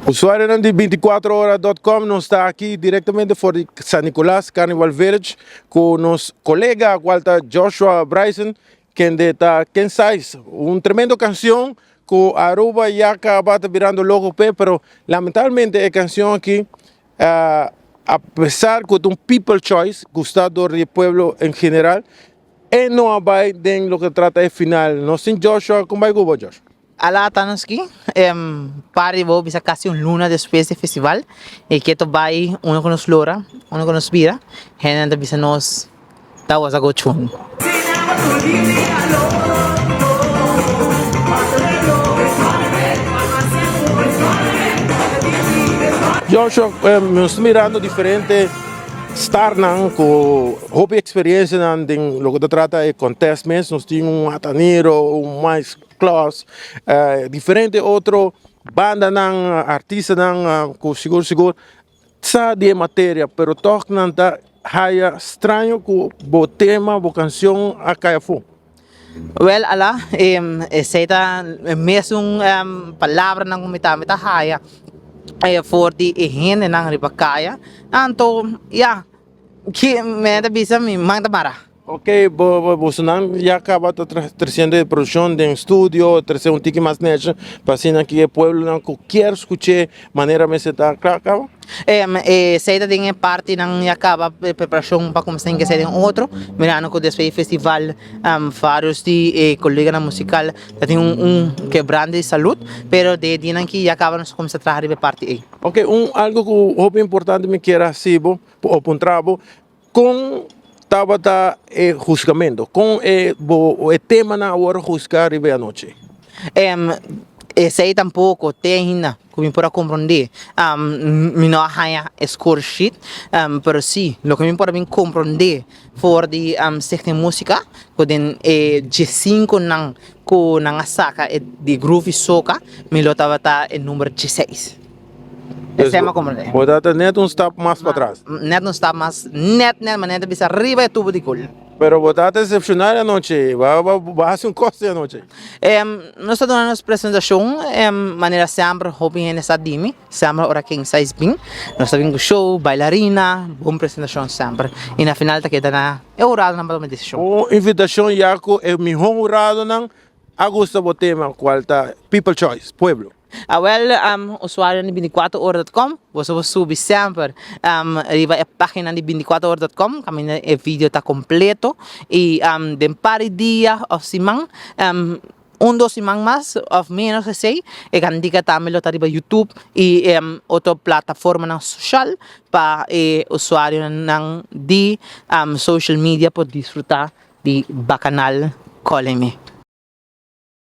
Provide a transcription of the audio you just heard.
Usuário de 24horas.com não está aqui diretamente fora de San Nicolás Carnival Village com nosso colega Walter Joshua Bryson, quem sabe tremendo canção que Aruba já acaba virando logo pé, pero lamentavelmente a canção aqui, apesar que um people choice, gostador do pueblo em geral, não vai em lo que trata de final. Não sei, Joshua, como vai go, Joshua? Ala Tanoski, pare bo bisa kasi un luna después de festival e que to vai uno con nos lora, uno con nos bira, henen da bisa nos tawas a gochun. Joshua, nos mirando diferente estar com hobby experiência em lo que trata de contest mes, nós temos atanero, mais class, diferente outro banda artista com seguro sa de matéria, pero toque não tá haya estranho com o tema, a canção a caia fu. Well, ala, seita mesmo palavra ng mita haya for the hene ng ribakaya. Anto, yeah, que me da bisa mi mangda mara. Ok, você não já acaba trazendo de produção de estúdio, trazendo tique mais nessa, para assim que o povo não quer escutar maneira mais está acaba. Seita tem parte ng acaba preparação para começar em que seria outro, mirando que depois festival vários de colega na musical, tem quebrando de saúde, pero de dinan que acaba nos começar a trabalhar parte aí. Ok, algo que é importante me quer receber ou pontrabo com tabata julgamento, com o tema na hora juzgar e a noite. Sei tampouco tem como para compreender me não há score sheet pero sim lo que me para bem compreender for de secte música quando de 5 nang ko nang saca de groove soca me lo tava em número 16. Esse é uma compreender. Botata net step mais para trás. Net step mais net maneira bisa arriba é tubo de col. Pero botata excepcional a noite, vai ser custo a noite. Nós estamos dando apresentação, maneira sempre hoping nessa dimi, sempre ora quem sai bem. Nós estamos com show, bailarina, boa apresentação sempre. E na final tá queda é horário na para decisão. O invitação Jaco é melhor horário não agosto o tema qual tá people choice, pueblo. Usuário de 24horas.com, você vai subir sempre arriba a página de 24horas.com, caminho o vídeo está completo e de par dia ou semana, dos semanas mais ou menos assim, e can dica também lo arriba YouTube e outra plataforma na social para usuário de social media para desfrutar de bacanal Coleme.